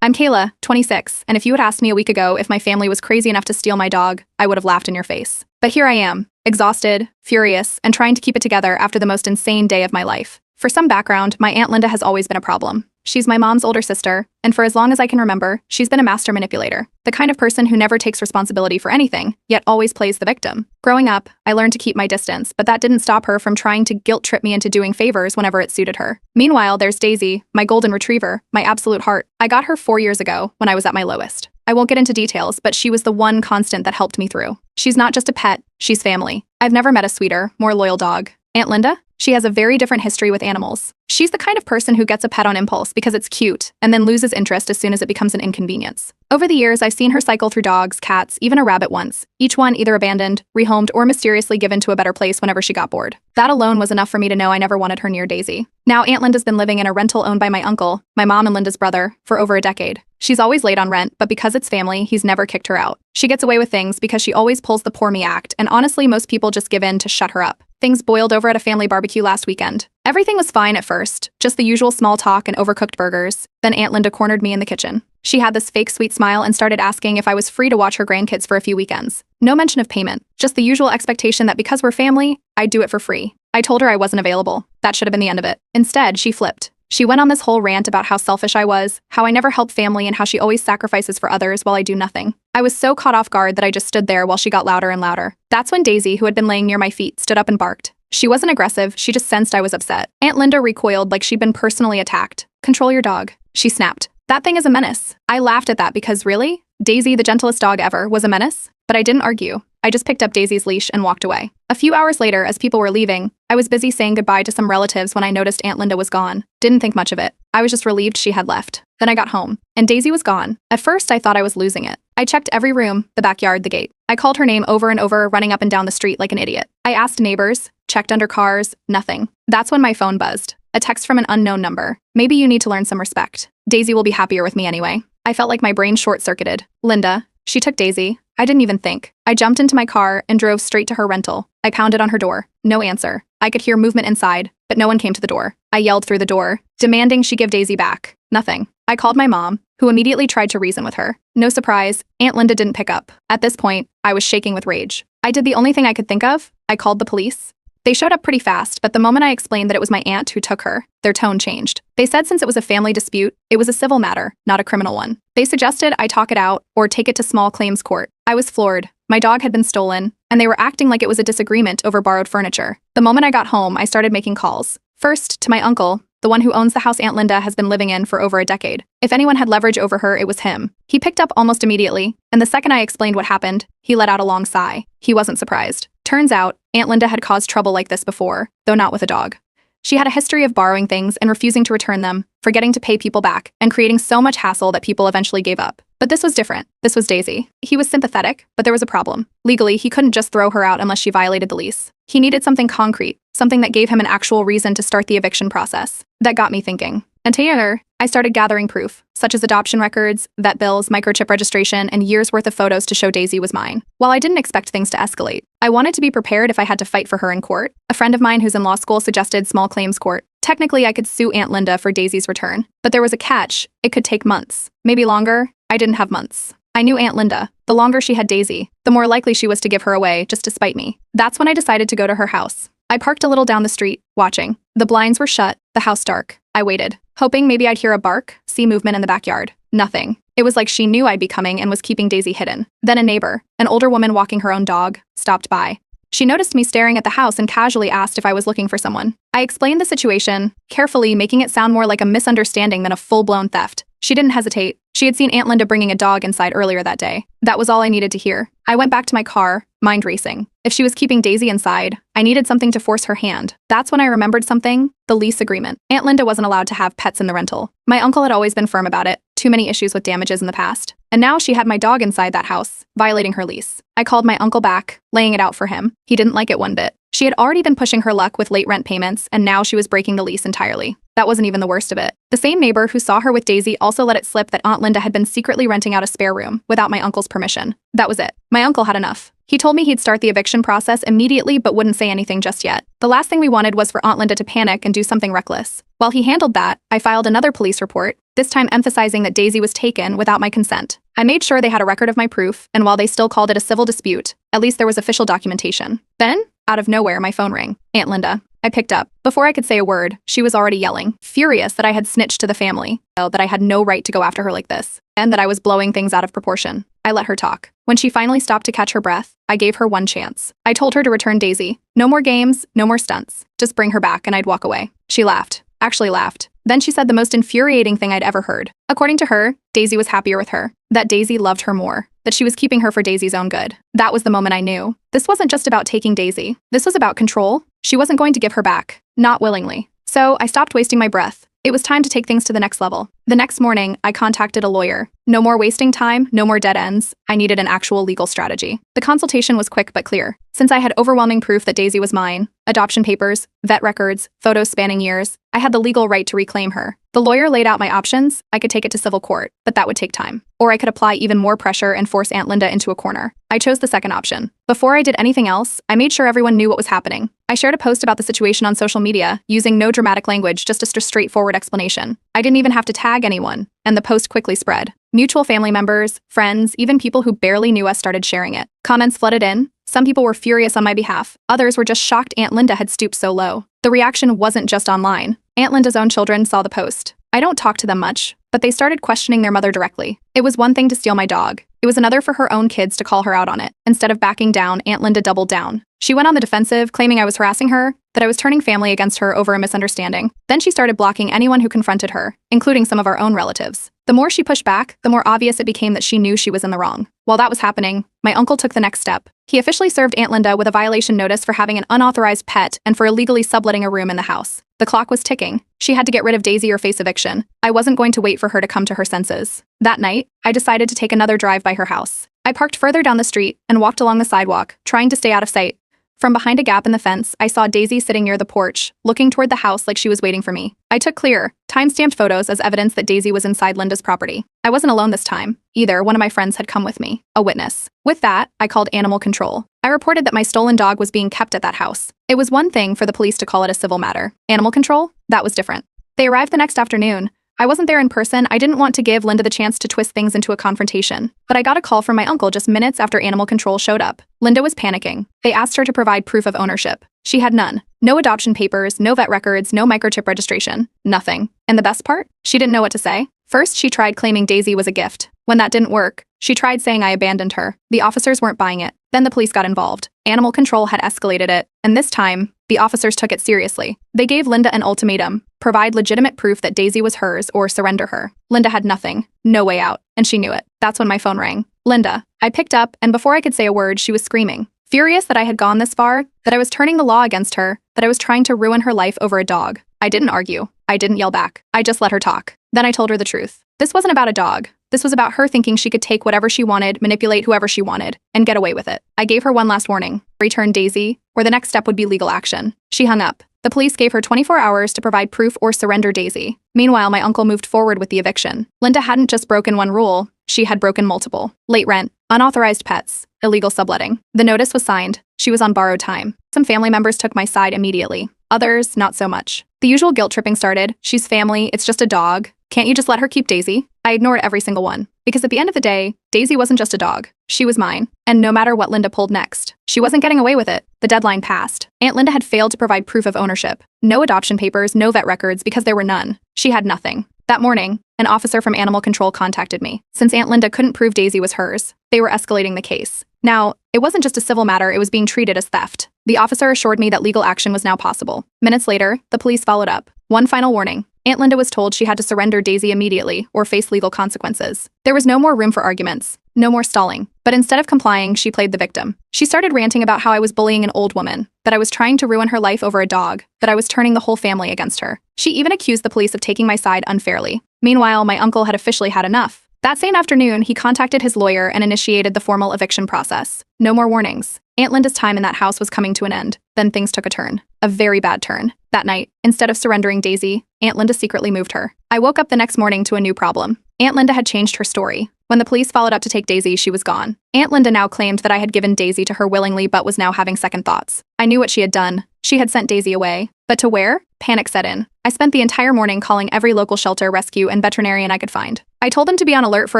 I'm Kayla, 26, and if you had asked me a week ago if my family was crazy enough to steal my dog, I would have laughed in your face. But here I am, exhausted, furious, and trying to keep it together after the most insane day of my life. For some background, my Aunt Linda has always been a problem. She's my mom's older sister, and for as long as I can remember, she's been a master manipulator. The kind of person who never takes responsibility for anything, yet always plays the victim. Growing up, I learned to keep my distance, but that didn't stop her from trying to guilt-trip me into doing favors whenever it suited her. Meanwhile, there's Daisy, my golden retriever, my absolute heart. I got her 4 years ago, when I was at my lowest. I won't get into details, but she was the one constant that helped me through. She's not just a pet, she's family. I've never met a sweeter, more loyal dog. Aunt Linda? She has a very different history with animals. She's the kind of person who gets a pet on impulse because it's cute, and then loses interest as soon as it becomes an inconvenience. Over the years, I've seen her cycle through dogs, cats, even a rabbit once, each one either abandoned, rehomed, or mysteriously given to a better place whenever she got bored. That alone was enough for me to know I never wanted her near Daisy. Now, Aunt Linda's been living in a rental owned by my uncle, my mom and Linda's brother, for over a decade. She's always late on rent, but because it's family, he's never kicked her out. She gets away with things because she always pulls the poor me act, and honestly, most people just give in to shut her up. Things boiled over at a family barbecue last weekend. Everything was fine at first, just the usual small talk and overcooked burgers. Then Aunt Linda cornered me in the kitchen. She had this fake sweet smile and started asking if I was free to watch her grandkids for a few weekends. No mention of payment, just the usual expectation that because we're family, I'd do it for free. I told her I wasn't available. That should have been the end of it. Instead, she flipped. She went on this whole rant about how selfish I was, how I never help family, and how she always sacrifices for others while I do nothing. I was so caught off guard that I just stood there while she got louder and louder. That's when Daisy, who had been laying near my feet, stood up and barked. She wasn't aggressive, she just sensed I was upset. Aunt Linda recoiled like she'd been personally attacked. "Control your dog," she snapped. "That thing is a menace." I laughed at that because really? Daisy, the gentlest dog ever, was a menace? But I didn't argue. I just picked up Daisy's leash and walked away. A few hours later, as people were leaving, I was busy saying goodbye to some relatives when I noticed Aunt Linda was gone. Didn't think much of it. I was just relieved she had left. Then I got home, and Daisy was gone. At first, I thought I was losing it. I checked every room, the backyard, the gate. I called her name over and over, running up and down the street like an idiot. I asked neighbors, checked under cars, nothing. That's when my phone buzzed. A text from an unknown number. "Maybe you need to learn some respect. Daisy will be happier with me anyway." I felt like my brain short-circuited. Linda. She took Daisy. I didn't even think. I jumped into my car and drove straight to her rental. I pounded on her door. No answer. I could hear movement inside, but no one came to the door. I yelled through the door, demanding she give Daisy back. Nothing. I called my mom, who immediately tried to reason with her. No surprise, Aunt Linda didn't pick up. At this point, I was shaking with rage. I did the only thing I could think of. I called the police. They showed up pretty fast, but the moment I explained that it was my aunt who took her, their tone changed. They said since it was a family dispute, it was a civil matter, not a criminal one. They suggested I talk it out or take it to small claims court. I was floored. My dog had been stolen, and they were acting like it was a disagreement over borrowed furniture. The moment I got home, I started making calls. First, to my uncle, the one who owns the house Aunt Linda has been living in for over a decade. If anyone had leverage over her, it was him. He picked up almost immediately, and the second I explained what happened, he let out a long sigh. He wasn't surprised. Turns out, Aunt Linda had caused trouble like this before, though not with a dog. She had a history of borrowing things and refusing to return them, forgetting to pay people back, and creating so much hassle that people eventually gave up. But this was different. This was Daisy. He was sympathetic, but there was a problem. Legally, he couldn't just throw her out unless she violated the lease. He needed something concrete, something that gave him an actual reason to start the eviction process. That got me thinking. And together, I started gathering proof, such as adoption records, vet bills, microchip registration, and years' worth of photos to show Daisy was mine. While I didn't expect things to escalate, I wanted to be prepared if I had to fight for her in court. A friend of mine who's in law school suggested small claims court. Technically, I could sue Aunt Linda for Daisy's return, but there was a catch. It could take months, maybe longer. I didn't have months. I knew Aunt Linda. The longer she had Daisy, the more likely she was to give her away just to spite me. That's when I decided to go to her house. I parked a little down the street, watching. The blinds were shut, the house dark. I waited, hoping maybe I'd hear a bark, see movement in the backyard. Nothing. It was like she knew I'd be coming and was keeping Daisy hidden. Then a neighbor, an older woman walking her own dog, stopped by. She noticed me staring at the house and casually asked if I was looking for someone. I explained the situation, carefully making it sound more like a misunderstanding than a full-blown theft. She didn't hesitate. She had seen Aunt Linda bringing a dog inside earlier that day. That was all I needed to hear. I went back to my car, mind racing. If she was keeping Daisy inside, I needed something to force her hand. That's when I remembered something: the lease agreement. Aunt Linda wasn't allowed to have pets in the rental. My uncle had always been firm about it. Too many issues with damages in the past. And now she had my dog inside that house, violating her lease. I called my uncle back, laying it out for him. He didn't like it one bit. She had already been pushing her luck with late rent payments, and now she was breaking the lease entirely. That wasn't even the worst of it. The same neighbor who saw her with Daisy also let it slip that Aunt Linda had been secretly renting out a spare room without my uncle's permission. That was it. My uncle had enough. He told me he'd start the eviction process immediately but wouldn't say anything just yet. The last thing we wanted was for Aunt Linda to panic and do something reckless. While he handled that, I filed another police report, this time emphasizing that Daisy was taken without my consent. I made sure they had a record of my proof, and while they still called it a civil dispute, at least there was official documentation. Then, out of nowhere, my phone rang. Aunt Linda. I picked up. Before I could say a word, she was already yelling, furious that I had snitched to the family, that I had no right to go after her like this, and that I was blowing things out of proportion. I let her talk. When she finally stopped to catch her breath, I gave her one chance. I told her to return Daisy. No more games, no more stunts. Just bring her back and I'd walk away. She laughed. Actually laughed. Then she said the most infuriating thing I'd ever heard. According to her, Daisy was happier with her. That Daisy loved her more. That she was keeping her for Daisy's own good. That was the moment I knew. This wasn't just about taking Daisy. This was about control. She wasn't going to give her back. Not willingly. So I stopped wasting my breath. It was time to take things to the next level. The next morning, I contacted a lawyer. No more wasting time, no more dead ends. I needed an actual legal strategy. The consultation was quick but clear. Since I had overwhelming proof that Daisy was mine, adoption papers, vet records, photos spanning years, I had the legal right to reclaim her. The lawyer laid out my options. I could take it to civil court, but that would take time. Or I could apply even more pressure and force Aunt Linda into a corner. I chose the second option. Before I did anything else, I made sure everyone knew what was happening. I shared a post about the situation on social media, using no dramatic language, just a straightforward explanation. I didn't even have to tag anyone, and the post quickly spread. Mutual family members, friends, even people who barely knew us started sharing it. Comments flooded in. Some people were furious on my behalf. Others were just shocked Aunt Linda had stooped so low. The reaction wasn't just online. Aunt Linda's own children saw the post. I don't talk to them much, but they started questioning their mother directly. It was one thing to steal my dog. It was another for her own kids to call her out on it. Instead of backing down, Aunt Linda doubled down. She went on the defensive, claiming I was harassing her, that I was turning family against her over a misunderstanding. Then she started blocking anyone who confronted her, including some of our own relatives. The more she pushed back, the more obvious it became that she knew she was in the wrong. While that was happening, my uncle took the next step. He officially served Aunt Linda with a violation notice for having an unauthorized pet and for illegally subletting a room in the house. The clock was ticking. She had to get rid of Daisy or face eviction. I wasn't going to wait for her to come to her senses. That night, I decided to take another drive by her house. I parked further down the street and walked along the sidewalk, trying to stay out of sight. From behind a gap in the fence, I saw Daisy sitting near the porch, looking toward the house like she was waiting for me. I took clear, time-stamped photos as evidence that Daisy was inside Linda's property. I wasn't alone this time. Either one of my friends had come with me, a witness. With that, I called animal control. I reported that my stolen dog was being kept at that house. It was one thing for the police to call it a civil matter. Animal control? That was different. They arrived the next afternoon. I wasn't there in person. I didn't want to give Linda the chance to twist things into a confrontation. But I got a call from my uncle just minutes after animal control showed up. Linda was panicking. They asked her to provide proof of ownership. She had none. No adoption papers, no vet records, no microchip registration. Nothing. And the best part? She didn't know what to say. First, she tried claiming Daisy was a gift. When that didn't work, she tried saying I abandoned her. The officers weren't buying it. Then the police got involved. Animal control had escalated it, and this time, the officers took it seriously. They gave Linda an ultimatum: provide legitimate proof that Daisy was hers or surrender her. Linda had nothing, no way out, and she knew it. That's when my phone rang. Linda. I picked up, and before I could say a word, she was screaming. Furious that I had gone this far, that I was turning the law against her, that I was trying to ruin her life over a dog. I didn't argue. I didn't yell back. I just let her talk. Then I told her the truth. This wasn't about a dog. This was about her thinking she could take whatever she wanted, manipulate whoever she wanted, and get away with it. I gave her one last warning. Return Daisy, or the next step would be legal action. She hung up. The police gave her 24 hours to provide proof or surrender Daisy. Meanwhile, my uncle moved forward with the eviction. Linda hadn't just broken one rule, she had broken multiple. Late rent, unauthorized pets, illegal subletting. The notice was signed. She was on borrowed time. Some family members took my side immediately. Others, not so much. The usual guilt tripping started. She's family, it's just a dog. Can't you just let her keep Daisy? I ignored every single one. Because at the end of the day, Daisy wasn't just a dog. She was mine. And no matter what Linda pulled next, she wasn't getting away with it. The deadline passed. Aunt Linda had failed to provide proof of ownership. No adoption papers, no vet records because there were none. She had nothing. That morning, an officer from Animal Control contacted me. Since Aunt Linda couldn't prove Daisy was hers, they were escalating the case. Now, it wasn't just a civil matter, it was being treated as theft. The officer assured me that legal action was now possible. Minutes later, the police followed up. One final warning. Aunt Linda was told she had to surrender Daisy immediately or face legal consequences. There was no more room for arguments, no more stalling. But instead of complying, she played the victim. She started ranting about how I was bullying an old woman, that I was trying to ruin her life over a dog, that I was turning the whole family against her. She even accused the police of taking my side unfairly. Meanwhile, my uncle had officially had enough. That same afternoon, he contacted his lawyer and initiated the formal eviction process. No more warnings. Aunt Linda's time in that house was coming to an end. Then things took a turn. A very bad turn. That night, instead of surrendering Daisy, Aunt Linda secretly moved her. I woke up the next morning to a new problem. Aunt Linda had changed her story. When the police followed up to take Daisy, she was gone. Aunt Linda now claimed that I had given Daisy to her willingly but was now having second thoughts. I knew what she had done. She had sent Daisy away. But to where? Panic set in. I spent the entire morning calling every local shelter, rescue, and veterinarian I could find. I told them to be on alert for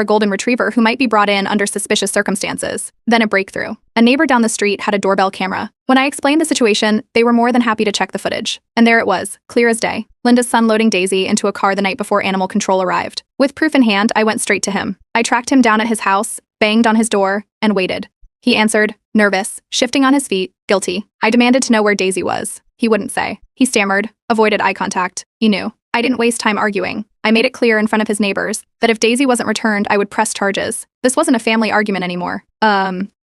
a golden retriever who might be brought in under suspicious circumstances. Then a breakthrough. A neighbor down the street had a doorbell camera. When I explained the situation, they were more than happy to check the footage. And there it was, clear as day. Linda's son loading Daisy into a car the night before animal control arrived. With proof in hand, I went straight to him. I tracked him down at his house, banged on his door, and waited. He answered, nervous, shifting on his feet, guilty. I demanded to know where Daisy was. He wouldn't say. He stammered, avoided eye contact. He knew. I didn't waste time arguing. I made it clear in front of his neighbors that if Daisy wasn't returned, I would press charges. This wasn't a family argument anymore.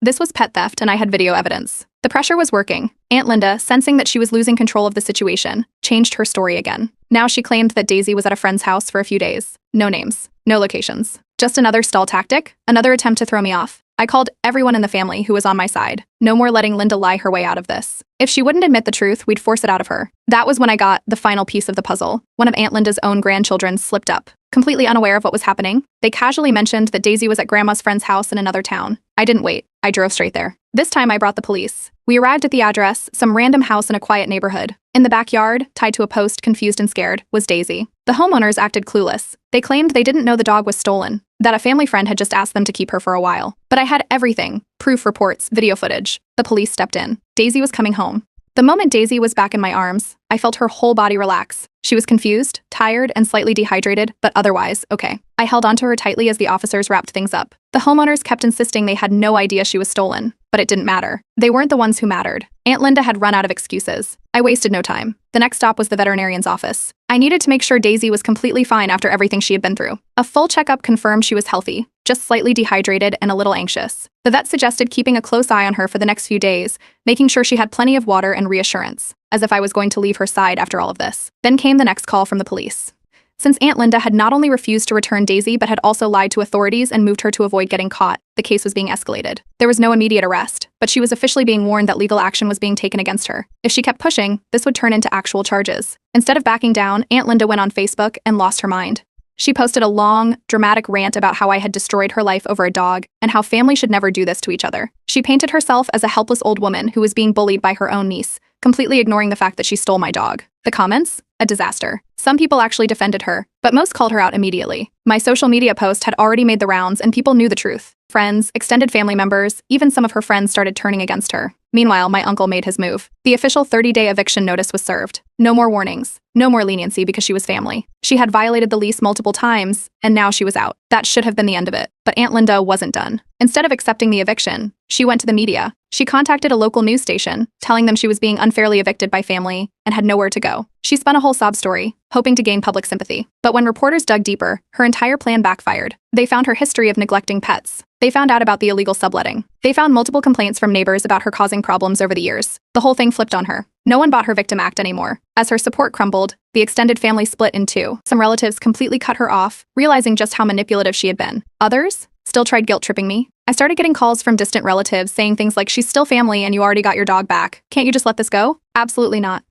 This was pet theft and I had video evidence. The pressure was working. Aunt Linda, sensing that she was losing control of the situation, changed her story again. Now she claimed that Daisy was at a friend's house for a few days. No names. No locations. Just another stall tactic, another attempt to throw me off. I called everyone in the family who was on my side. No more letting Linda lie her way out of this. If she wouldn't admit the truth, we'd force it out of her. That was when I got the final piece of the puzzle. One of Aunt Linda's own grandchildren slipped up. Completely unaware of what was happening, they casually mentioned that Daisy was at Grandma's friend's house in another town. I didn't wait. I drove straight there. This time I brought the police. We arrived at the address, some random house in a quiet neighborhood. In the backyard, tied to a post, confused and scared, was Daisy. The homeowners acted clueless. They claimed they didn't know the dog was stolen, that a family friend had just asked them to keep her for a while. But I had everything. Proof, reports, video footage. The police stepped in. Daisy was coming home. The moment Daisy was back in my arms, I felt her whole body relax. She was confused, tired, and slightly dehydrated, but otherwise okay. I held onto her tightly as the officers wrapped things up. The homeowners kept insisting they had no idea she was stolen, but it didn't matter. They weren't the ones who mattered. Aunt Linda had run out of excuses. I wasted no time. The next stop was the veterinarian's office. I needed to make sure Daisy was completely fine after everything she had been through. A full checkup confirmed she was healthy, just slightly dehydrated and a little anxious. The vet suggested keeping a close eye on her for the next few days, making sure she had plenty of water and reassurance, as if I was going to leave her side after all of this. Then came the next call from the police. Since Aunt Linda had not only refused to return Daisy but had also lied to authorities and moved her to avoid getting caught, the case was being escalated. There was no immediate arrest, but she was officially being warned that legal action was being taken against her. If she kept pushing, this would turn into actual charges. Instead of backing down, Aunt Linda went on Facebook and lost her mind. She posted a long, dramatic rant about how I had destroyed her life over a dog and how family should never do this to each other. She painted herself as a helpless old woman who was being bullied by her own niece, completely ignoring the fact that she stole my dog. The comments? A disaster. Some people actually defended her, but most called her out immediately. My social media post had already made the rounds and people knew the truth. Friends, extended family members, even some of her friends started turning against her. Meanwhile, my uncle made his move. The official 30-day eviction notice was served. No more warnings. No more leniency because she was family. She had violated the lease multiple times, and now she was out. That should have been the end of it. But Aunt Linda wasn't done. Instead of accepting the eviction, she went to the media. She contacted a local news station, telling them she was being unfairly evicted by family and had nowhere to go. She spun a whole sob story, hoping to gain public sympathy. But when reporters dug deeper, her entire plan backfired. They found her history of neglecting pets. They found out about the illegal subletting. They found multiple complaints from neighbors about her causing problems over the years. The whole thing flipped on her. No one bought her Victim Act anymore. As her support crumbled, the extended family split in two. Some relatives completely cut her off, realizing just how manipulative she had been. Others still tried guilt-tripping me. I started getting calls from distant relatives saying things like, "She's still family and you already got your dog back. Can't you just let this go?" Absolutely not.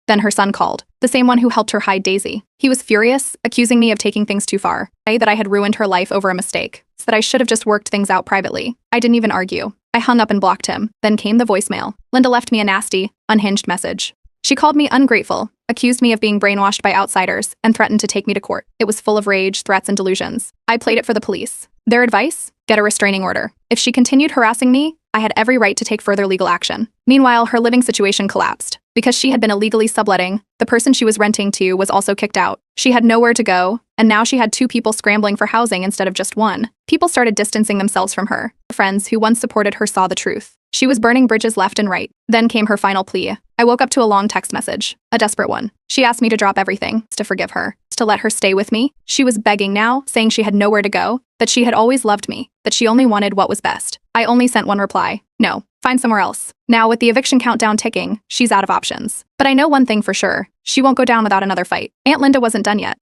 Then her son called, the same one who helped her hide Daisy. He was furious, accusing me of taking things too far. That I had ruined her life over a mistake. So that I should have just worked things out privately. I didn't even argue. I hung up and blocked him. Then came the voicemail. Linda left me a nasty, unhinged message. She called me ungrateful, accused me of being brainwashed by outsiders, and threatened to take me to court. It was full of rage, threats, and delusions. I played it for the police. Their advice? Get a restraining order. If she continued harassing me, I had every right to take further legal action. Meanwhile, her living situation collapsed. Because she had been illegally subletting, the person she was renting to was also kicked out. She had nowhere to go, and now she had two people scrambling for housing instead of just one. People started distancing themselves from her. Friends who once supported her saw the truth. She was burning bridges left and right. Then came her final plea. I woke up to a long text message, a desperate one. She asked me to drop everything, to forgive her, to let her stay with me. She was begging now, saying she had nowhere to go, that she had always loved me, that she only wanted what was best. I only sent one reply. No, find somewhere else. Now, with the eviction countdown ticking, she's out of options. But I know one thing for sure. She won't go down without another fight. Aunt Linda wasn't done yet.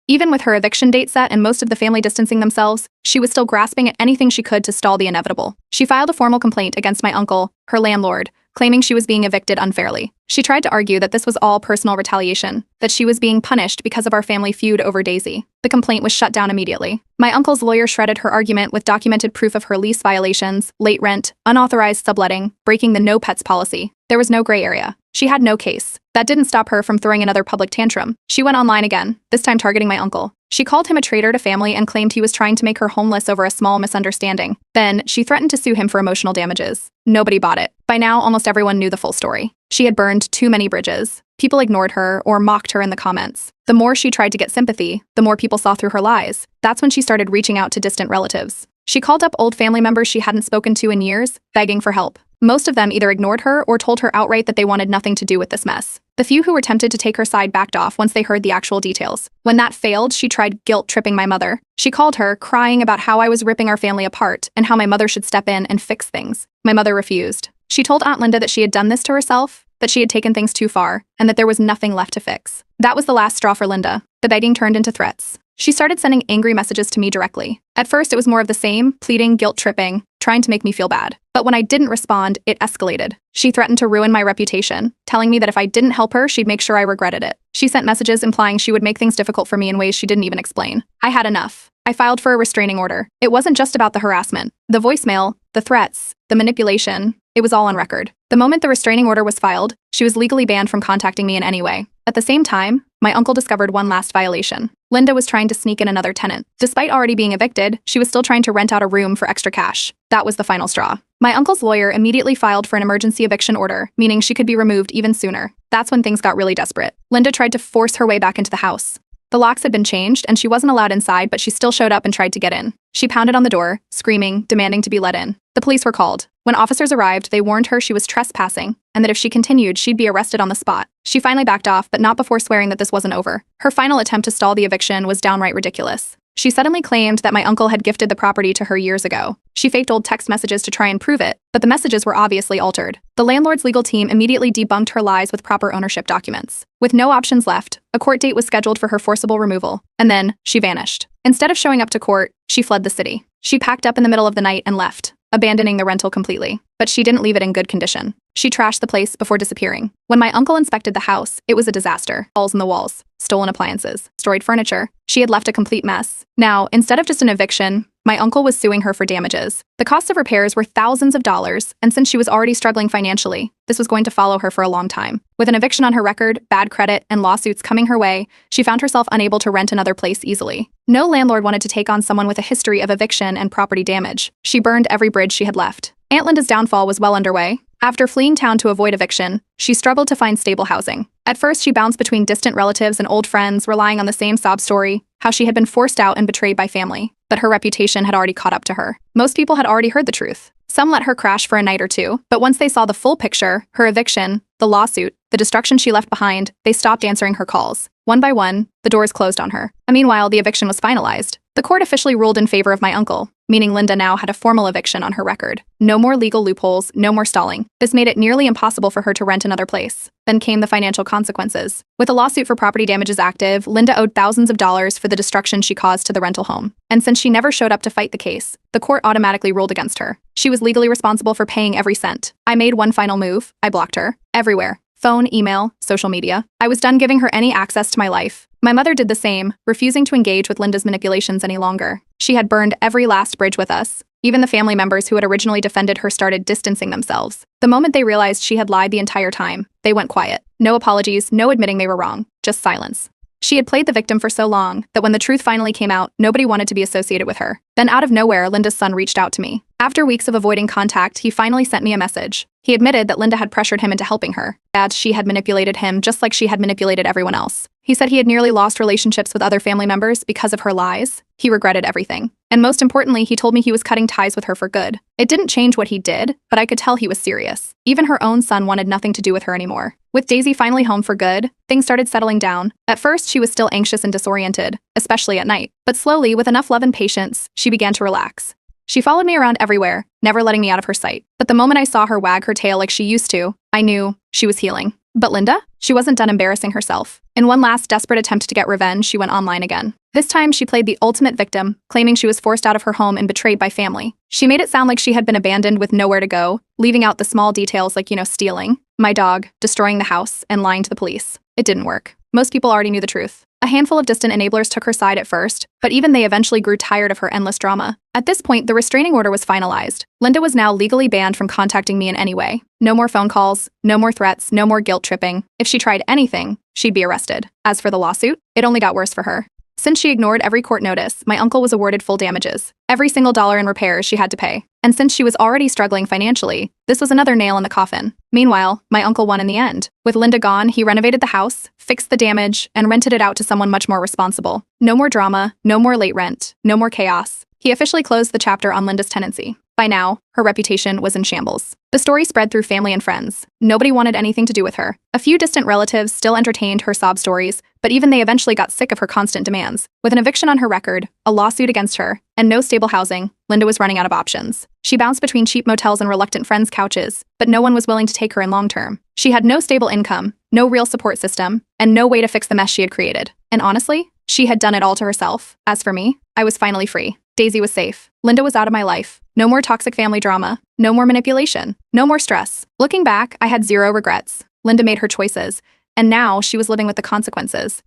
Even with her eviction date set and most of the family distancing themselves, she was still grasping at anything she could to stall the inevitable. She filed a formal complaint against my uncle, her landlord, claiming she was being evicted unfairly. She tried to argue that this was all personal retaliation, that she was being punished because of our family feud over Daisy. The complaint was shut down immediately. My uncle's lawyer shredded her argument with documented proof of her lease violations, late rent, unauthorized subletting, breaking the no pets policy. There was no gray area. She had no case. That didn't stop her from throwing another public tantrum. She went online again, this time targeting my uncle. She called him a traitor to family and claimed he was trying to make her homeless over a small misunderstanding. Then, she threatened to sue him for emotional damages. Nobody bought it. By now, almost everyone knew the full story. She had burned too many bridges. People ignored her or mocked her in the comments. The more she tried to get sympathy, the more people saw through her lies. That's when she started reaching out to distant relatives. She called up old family members she hadn't spoken to in years, begging for help. Most of them either ignored her or told her outright that they wanted nothing to do with this mess. The few who were tempted to take her side backed off once they heard the actual details. When that failed, she tried guilt-tripping my mother. She called her, crying about how I was ripping our family apart and how my mother should step in and fix things. My mother refused. She told Aunt Linda that she had done this to herself, that she had taken things too far, and that there was nothing left to fix. That was the last straw for Linda. The begging turned into threats. She started sending angry messages to me directly. At first, it was more of the same, pleading, guilt-tripping, trying to make me feel bad. But when I didn't respond, it escalated. She threatened to ruin my reputation, telling me that if I didn't help her, she'd make sure I regretted it. She sent messages implying she would make things difficult for me in ways she didn't even explain. I had enough. I filed for a restraining order. It wasn't just about the harassment. The voicemail, the threats, the manipulation, it was all on record. The moment the restraining order was filed, she was legally banned from contacting me in any way. At the same time, my uncle discovered one last violation. Linda was trying to sneak in another tenant. Despite already being evicted, she was still trying to rent out a room for extra cash. That was the final straw. My uncle's lawyer immediately filed for an emergency eviction order, meaning she could be removed even sooner. That's when things got really desperate. Linda tried to force her way back into the house. The locks had been changed, and she wasn't allowed inside, but she still showed up and tried to get in. She pounded on the door, screaming, demanding to be let in. The police were called. When officers arrived, they warned her she was trespassing, and that if she continued, she'd be arrested on the spot. She finally backed off, but not before swearing that this wasn't over. Her final attempt to stall the eviction was downright ridiculous. She suddenly claimed that my uncle had gifted the property to her years ago. She faked old text messages to try and prove it, but the messages were obviously altered. The landlord's legal team immediately debunked her lies with proper ownership documents. With no options left, a court date was scheduled for her forcible removal, and then she vanished. Instead of showing up to court, she fled the city. She packed up in the middle of the night and left, abandoning the rental completely. But she didn't leave it in good condition. She trashed the place before disappearing. When my uncle inspected the house, it was a disaster. Holes in the walls, stolen appliances, destroyed furniture. She had left a complete mess. Now, instead of just an eviction, my uncle was suing her for damages. The cost of repairs were thousands of dollars, and since she was already struggling financially, this was going to follow her for a long time. With an eviction on her record, bad credit, and lawsuits coming her way, she found herself unable to rent another place easily. No landlord wanted to take on someone with a history of eviction and property damage. She burned every bridge she had left. Aunt Linda's downfall was well underway. After fleeing town to avoid eviction, she struggled to find stable housing. At first, she bounced between distant relatives and old friends, relying on the same sob story, how she had been forced out and betrayed by family. But her reputation had already caught up to her. Most people had already heard the truth. Some let her crash for a night or two, but once they saw the full picture, her eviction, the lawsuit, the destruction she left behind, they stopped answering her calls. One by one, the doors closed on her. And meanwhile, the eviction was finalized. The court officially ruled in favor of my uncle, meaning Linda now had a formal eviction on her record. No more legal loopholes, no more stalling. This made it nearly impossible for her to rent another place. Then came the financial consequences. With a lawsuit for property damages active, Linda owed thousands of dollars for the destruction she caused to the rental home. And since she never showed up to fight the case, the court automatically ruled against her. She was legally responsible for paying every cent. I made one final move. I blocked her. Everywhere. Phone, email, social media. I was done giving her any access to my life. My mother did the same, refusing to engage with Linda's manipulations any longer. She had burned every last bridge with us. Even the family members who had originally defended her started distancing themselves. The moment they realized she had lied the entire time, they went quiet. No apologies, no admitting they were wrong, just silence. She had played the victim for so long that when the truth finally came out, nobody wanted to be associated with her. Then out of nowhere, Linda's son reached out to me. After weeks of avoiding contact, he finally sent me a message. He admitted that Linda had pressured him into helping her, that she had manipulated him just like she had manipulated everyone else. He said he had nearly lost relationships with other family members because of her lies. He regretted everything. And most importantly, he told me he was cutting ties with her for good. It didn't change what he did, but I could tell he was serious. Even her own son wanted nothing to do with her anymore. With Daisy finally home for good, things started settling down. At first, she was still anxious and disoriented, especially at night. But slowly, with enough love and patience, she began to relax. She followed me around everywhere, never letting me out of her sight. But the moment I saw her wag her tail like she used to, I knew she was healing. But Linda? She wasn't done embarrassing herself. In one last desperate attempt to get revenge, she went online again. This time, she played the ultimate victim, claiming she was forced out of her home and betrayed by family. She made it sound like she had been abandoned with nowhere to go, leaving out the small details like, stealing my dog, destroying the house, and lying to the police. It didn't work. Most people already knew the truth. A handful of distant enablers took her side at first, but even they eventually grew tired of her endless drama. At this point, the restraining order was finalized. Linda was now legally banned from contacting me in any way. No more phone calls, no more threats, no more guilt tripping. If she tried anything, she'd be arrested. As for the lawsuit, it only got worse for her. Since she ignored every court notice, my uncle was awarded full damages. Every single dollar in repairs she had to pay. And since she was already struggling financially, this was another nail in the coffin. Meanwhile, my uncle won in the end. With Linda gone, he renovated the house, fixed the damage, and rented it out to someone much more responsible. No more drama, no more late rent, no more chaos. He officially closed the chapter on Linda's tenancy. By now, her reputation was in shambles. The story spread through family and friends. Nobody wanted anything to do with her. A few distant relatives still entertained her sob stories, but even they eventually got sick of her constant demands. With an eviction on her record, a lawsuit against her, and no stable housing, Linda was running out of options. She bounced between cheap motels and reluctant friends' couches, but no one was willing to take her in long term. She had no stable income, no real support system, and no way to fix the mess she had created. And honestly, she had done it all to herself. As for me, I was finally free. Daisy was safe. Linda was out of my life. No more toxic family drama. No more manipulation. No more stress. Looking back, I had zero regrets. Linda made her choices, and now she was living with the consequences.